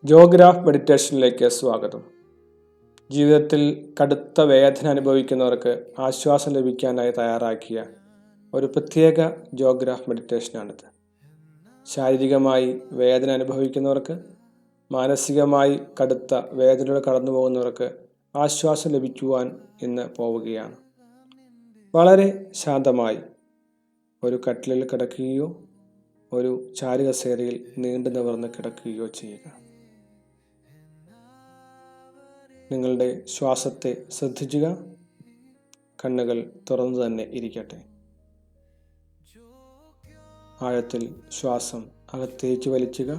ജോഗ്രാഫ് മെഡിറ്റേഷനിലേക്ക് സ്വാഗതം. ജീവിതത്തിൽ കടുത്ത വേദന അനുഭവിക്കുന്നവർക്ക് ആശ്വാസം ലഭിക്കാനായി തയ്യാറാക്കിയ ഒരു പ്രത്യേക ജോഗ്രാഫ് മെഡിറ്റേഷനാണിത്. ശാരീരികമായി വേദന അനുഭവിക്കുന്നവർക്ക്, മാനസികമായി കടുത്ത വേദനയുടെ കടന്നു പോകുന്നവർക്ക് ആശ്വാസം ലഭിക്കുവാൻ ഇന്ന് പോവുകയാണ്. വളരെ ശാന്തമായി ഒരു കട്ടിലിൽ കിടക്കുകയോ ഒരു ചാരുകസേരയിൽ നീണ്ടു നിവർന്ന് കിടക്കുകയോ ചെയ്യുക. നിങ്ങളുടെ ശ്വാസത്തെ ശ്രദ്ധിക്കുക. കണ്ണുകൾ തുറന്നു തന്നെ ഇരിക്കട്ടെ. ആഴത്തിൽ ശ്വാസം അകത്തേക്ക് വലിക്കുക,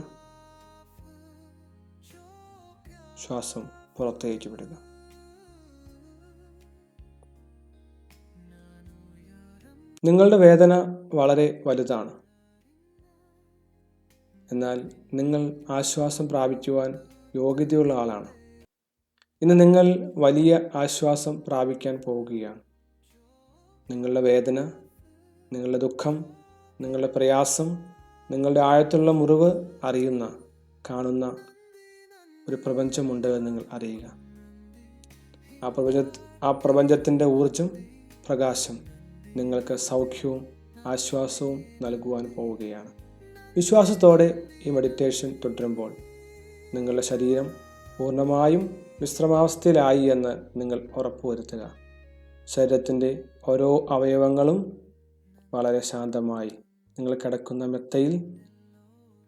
ശ്വാസം പുറത്തേക്ക് വിടുക. നിങ്ങളുടെ വേദന വളരെ വലുതാണ്. എന്നാൽ നിങ്ങൾ ആശ്വാസം പ്രാപിക്കുവാൻ യോഗ്യതയുള്ള ആളാണ്. ഇന്ന് നിങ്ങൾ വലിയ ആശ്വാസം പ്രാപിക്കാൻ പോവുകയാണ്. നിങ്ങളുടെ വേദന, നിങ്ങളുടെ ദുഃഖം, നിങ്ങളുടെ പ്രയാസം, നിങ്ങളുടെ ആഴത്തുള്ള മുറിവ് അറിയുന്ന, കാണുന്ന ഒരു പ്രപഞ്ചമുണ്ട് എന്ന് നിങ്ങൾ അറിയുക. ആ പ്രപഞ്ചത്തിൻ്റെ ഊർജം, പ്രകാശം നിങ്ങൾക്ക് സൗഖ്യവും ആശ്വാസവും നൽകുവാൻ പോവുകയാണ്. വിശ്വാസത്തോടെ ഈ മെഡിറ്റേഷൻ തുടരുമ്പോൾ നിങ്ങളുടെ ശരീരം പൂർണ്ണമായും വിശ്രമാവസ്ഥയിലായി എന്ന് നിങ്ങൾ ഉറപ്പുവരുത്തുക. ശരീരത്തിൻ്റെ ഓരോ അവയവങ്ങളും വളരെ ശാന്തമായി നിങ്ങൾ കിടക്കുന്ന മെത്തയിൽ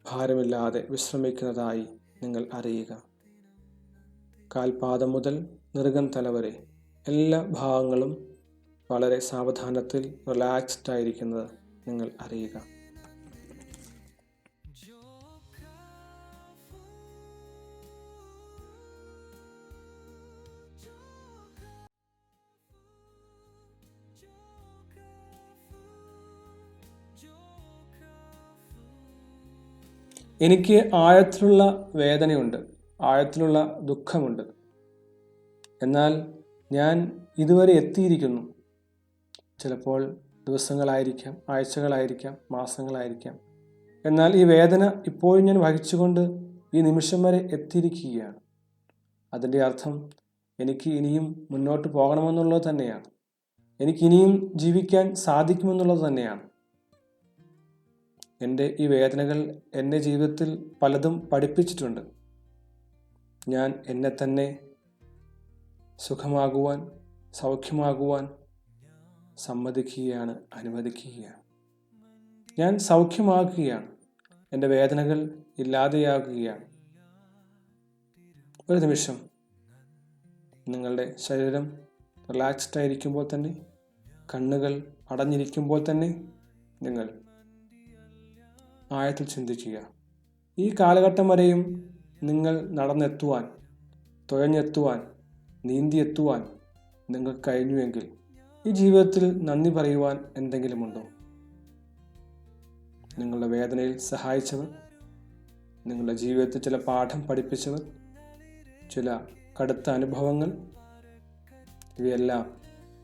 ഭാരമില്ലാതെ വിശ്രമിക്കുന്നതായി നിങ്ങൾ അറിയുക. കാൽപാദം മുതൽ നെറുകം തല വരെ എല്ലാ ഭാഗങ്ങളും വളരെ സാവധാനത്തിൽ റിലാക്സ്ഡ് ആയിരിക്കുന്നത് നിങ്ങൾ അറിയുക. എനിക്ക് ആഴത്തിലുള്ള വേദനയുണ്ട്, ആഴത്തിലുള്ള ദുഃഖമുണ്ട്. എന്നാൽ ഞാൻ ഇതുവരെ എത്തിയിരിക്കുന്നു. ചിലപ്പോൾ ദിവസങ്ങളായിരിക്കാം, ആഴ്ചകളായിരിക്കാം, മാസങ്ങളായിരിക്കാം. എന്നാൽ ഈ വേദന ഇപ്പോഴും ഞാൻ വഹിച്ചുകൊണ്ട് ഈ നിമിഷം വരെ എത്തിയിരിക്കുകയാണ്. അതിൻ്റെ അർത്ഥം എനിക്ക് ഇനിയും മുന്നോട്ട് പോകണമെന്നുള്ളത് തന്നെയാണ്. എനിക്കിനിയും ജീവിക്കാൻ സാധിക്കുമെന്നുള്ളത് തന്നെയാണ്. എൻ്റെ ഈ വേദനകൾ എൻ്റെ ജീവിതത്തിൽ പലതും പഠിപ്പിച്ചിട്ടുണ്ട്. ഞാൻ എന്നെ തന്നെ സുഖമാകുവാൻ, സൗഖ്യമാകുവാൻ സമ്മതിക്കുകയാണ്, അനുവദിക്കുകയാണ്. ഞാൻ സൗഖ്യമാകുകയാണ്. എൻ്റെ വേദനകൾ ഇല്ലാതെയാകുകയാണ്. ഒരു നിമിഷം നിങ്ങളുടെ ശരീരം റിലാക്സ്ഡ് ആയിരിക്കുമ്പോൾ തന്നെ, കണ്ണുകൾ അടഞ്ഞിരിക്കുമ്പോൾ തന്നെ നിങ്ങൾ ആഴത്തിൽ ചിന്തിക്കുക. ഈ കാലഘട്ടം വരെയും നിങ്ങൾ നടന്നെത്തുവാൻ, തുഴഞ്ഞെത്തുവാൻ, നീന്തിയെത്തുവാൻ നിങ്ങൾക്ക് കഴിഞ്ഞുവെങ്കിൽ ഈ ജീവിതത്തിൽ നന്ദി പറയുവാൻ എന്തെങ്കിലുമുണ്ടോ? നിങ്ങളുടെ വേദനയിൽ സഹായിച്ചവർ, നിങ്ങളുടെ ജീവിതത്തിൽ ചില പാഠം പഠിപ്പിച്ചവർ, ചില കടുത്ത അനുഭവങ്ങൾ, ഇവയെല്ലാം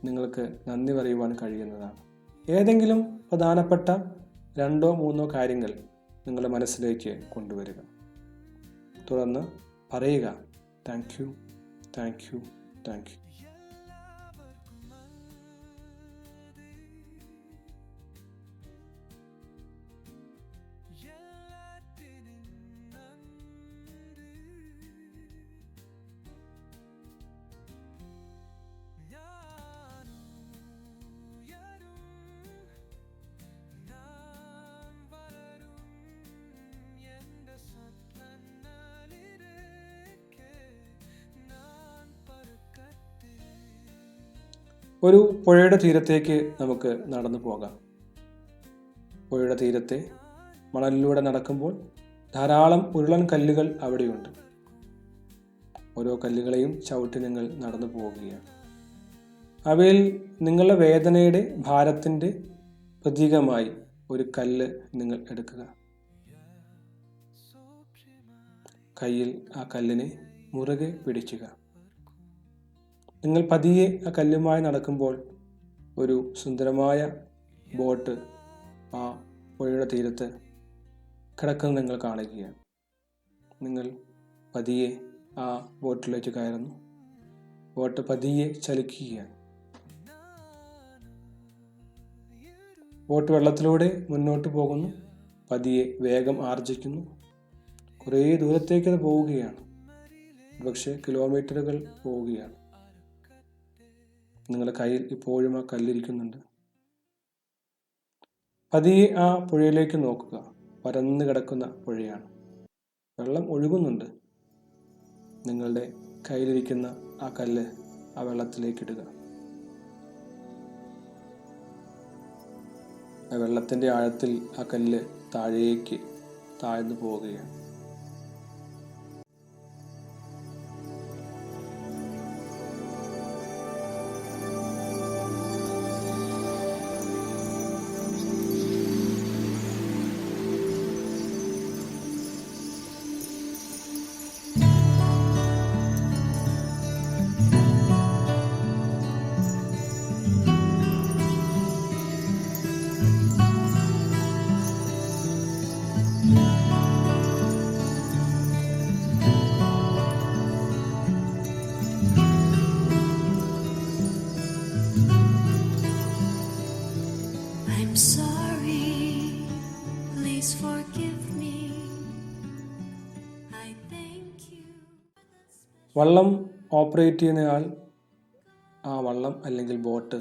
നിങ്ങൾക്ക് നന്ദി പറയുവാൻ കഴിയുന്നതാണ്. ഏതെങ്കിലും പ്രധാനപ്പെട്ട 2-3 കാര്യങ്ങൾ നിങ്ങളുടെ മനസ്സിലേക്ക് കൊണ്ടുവരിക. തുടർന്ന് പറയുക, thank you, thank you, thank you. ഒരു പുഴയുടെ തീരത്തേക്ക് നമുക്ക് നടന്നു പോകാം. പുഴയുടെ തീരത്തെ മണലിലൂടെ നടക്കുമ്പോൾ ധാരാളം ഉരുളൻ കല്ലുകൾ അവിടെയുണ്ട്. ഓരോ കല്ലുകളെയും ചവിട്ടി നിങ്ങൾ നടന്നു പോവുകയാണ്. അവയിൽ നിങ്ങളുടെ വേദനയുടെ ഭാരത്തിൻ്റെ പ്രതീകമായി ഒരു കല്ല് നിങ്ങൾ എടുക്കുക. കയ്യിൽ ആ കല്ലിനെ മുറുകെ പിടിക്കുക. നിങ്ങൾ പതിയെ ആ കല്ലുമായി നടക്കുമ്പോൾ ഒരു സുന്ദരമായ ബോട്ട് ആ പുഴയുടെ തീരത്ത് കിടക്കുന്നത് നിങ്ങൾ കാണുകയാണ്. നിങ്ങൾ പതിയെ ആ ബോട്ടിലേക്ക് കയറുന്നു. ബോട്ട് പതിയെ ചലിക്കുകയാണ്. ബോട്ട് വെള്ളത്തിലൂടെ മുന്നോട്ട് പോകുന്നു. പതിയെ വേഗം ആർജിക്കുന്നു. കുറേ ദൂരത്തേക്ക് അത് പോവുകയാണ്. പക്ഷേ കിലോമീറ്ററുകൾ പോവുകയാണ്. നിങ്ങളുടെ കയ്യിൽ ഇപ്പോഴും ആ കല്ലിരിക്കുന്നുണ്ട്. പതിയെ ആ പുഴയിലേക്ക് നോക്കുക. പരന്നു കിടക്കുന്ന പുഴയാണ്. വെള്ളം ഒഴുകുന്നുണ്ട്. നിങ്ങളുടെ കയ്യിലിരിക്കുന്ന ആ കല്ല് ആ വെള്ളത്തിലേക്ക് ഇടുക. ആ വെള്ളത്തിൻ്റെ ആഴത്തിൽ ആ കല്ല് താഴേക്ക് താഴ്ന്നു പോവുകയാണ്. I'm sorry, please forgive me. I thank you. വള്ളം ഓപ്പറേറ്റ് ചെയ്യുന്നയാൾ ആ വള്ളം അല്ലെങ്കിൽ ബോട്ട്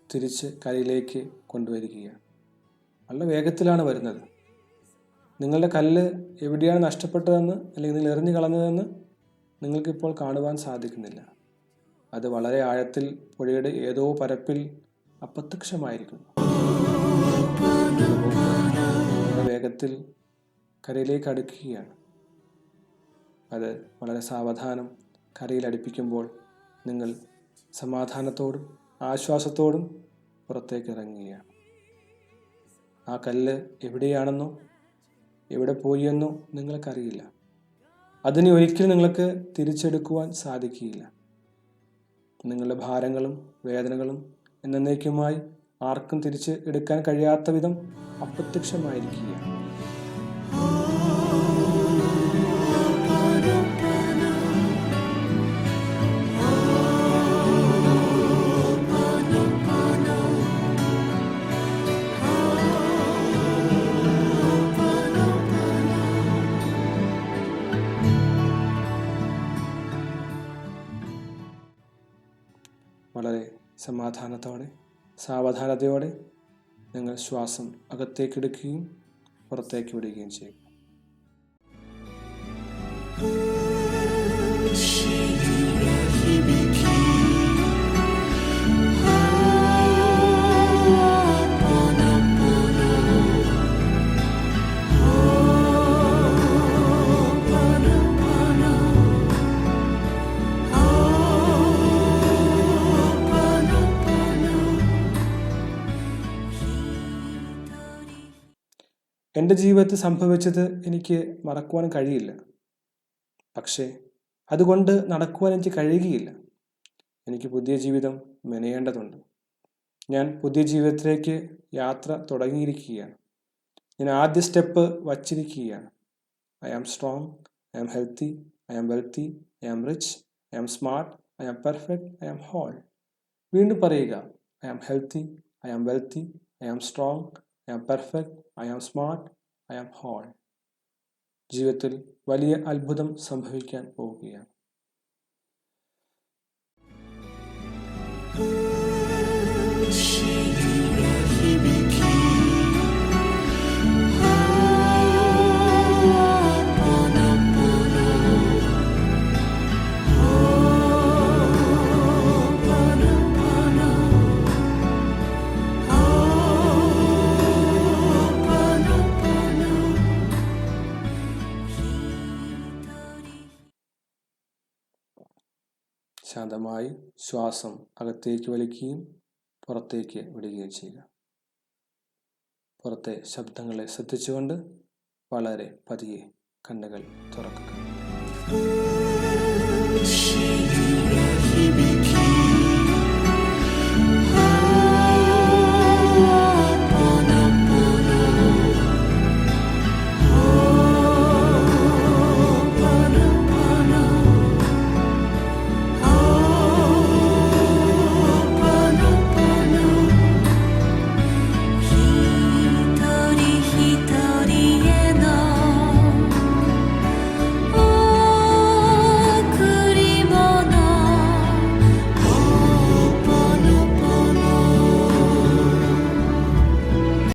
തിരിച്ച് കരയിലേക്ക് കൊണ്ടുവരികയാണ്. നല്ല വേഗത്തിലാണ് വരുന്നത്. നിങ്ങളുടെ കല്ല് എവിടെയാണ് നഷ്ടപ്പെട്ടതെന്ന് അല്ലെങ്കിൽ നിങ്ങൾ എറിഞ്ഞു കളഞ്ഞതെന്ന് നിങ്ങൾക്കിപ്പോൾ കാണുവാൻ സാധിക്കുന്നില്ല. അത് വളരെ ആഴത്തിൽ പുഴയുടെ ഏതോ പരപ്പിൽ അപ്രത്യക്ഷമായിരിക്കുന്നു. വേഗത്തിൽ കരയിലേക്ക് അടുക്കുകയാണ്. അത് വളരെ സാവധാനം കരയിൽ അടുപ്പിക്കുമ്പോൾ നിങ്ങൾ സമാധാനത്തോടും ആശ്വാസത്തോടും പുറത്തേക്ക് ഇറങ്ങുകയാണ്. ആ കല്ല് എവിടെയാണെന്നോ എവിടെ പോയി എന്നോ നിങ്ങൾക്കറിയില്ല. അതിനെ ഒരിക്കലും നിങ്ങൾക്ക് തിരിച്ചെടുക്കുവാൻ സാധിക്കുകയില്ല. നിങ്ങളുടെ ഭാരങ്ങളും വേദനകളും എന്നേക്കുമായി ആർക്കും തിരിച്ച് എടുക്കാൻ കഴിയാത്ത വിധം അപ്രത്യക്ഷമായിരിക്കുകയാണ്. വളരെ സമാധാനത്തോടെ സാവധാനതയോടെ നിങ്ങൾ ശ്വാസം അകത്തേക്കെടുക്കുകയും പുറത്തേക്ക് വിടുകയും ചെയ്യും. എൻ്റെ ജീവിതത്തിൽ സംഭവിച്ചത് എനിക്ക് മറക്കുവാൻ കഴിയില്ല. പക്ഷേ അതുകൊണ്ട് നടക്കുവാൻ എനിക്ക് കഴിയുകയില്ല. എനിക്ക് പുതിയ ജീവിതം മെനയേണ്ടതുണ്ട്. ഞാൻ പുതിയ ജീവിതത്തിലേക്ക് യാത്ര തുടങ്ങിയിരിക്കുകയാണ്. ഞാൻ ആദ്യ സ്റ്റെപ്പ് വച്ചിരിക്കുകയാണ്. I am strong, I am healthy, I am wealthy, I am rich, I am smart, I am perfect, I am whole. വീണ്ടും പറയുക. I am healthy, I am wealthy, I am strong, I am perfect, I am smart, I am whole. ജീവിതത്തിൽ വലിയ അത്ഭുതം സംഭവിക്കാൻ പോവുകയാണ്. ശാന്തമായി ശ്വാസം അകത്തേക്ക് വലിക്കുകയും പുറത്തേക്ക് വിടുകയും ചെയ്യുക. പുറത്തെ ശബ്ദങ്ങളെ ശ്രദ്ധിച്ചുകൊണ്ട് വളരെ പതിയെ കണ്ണുകൾ തുറക്കുക.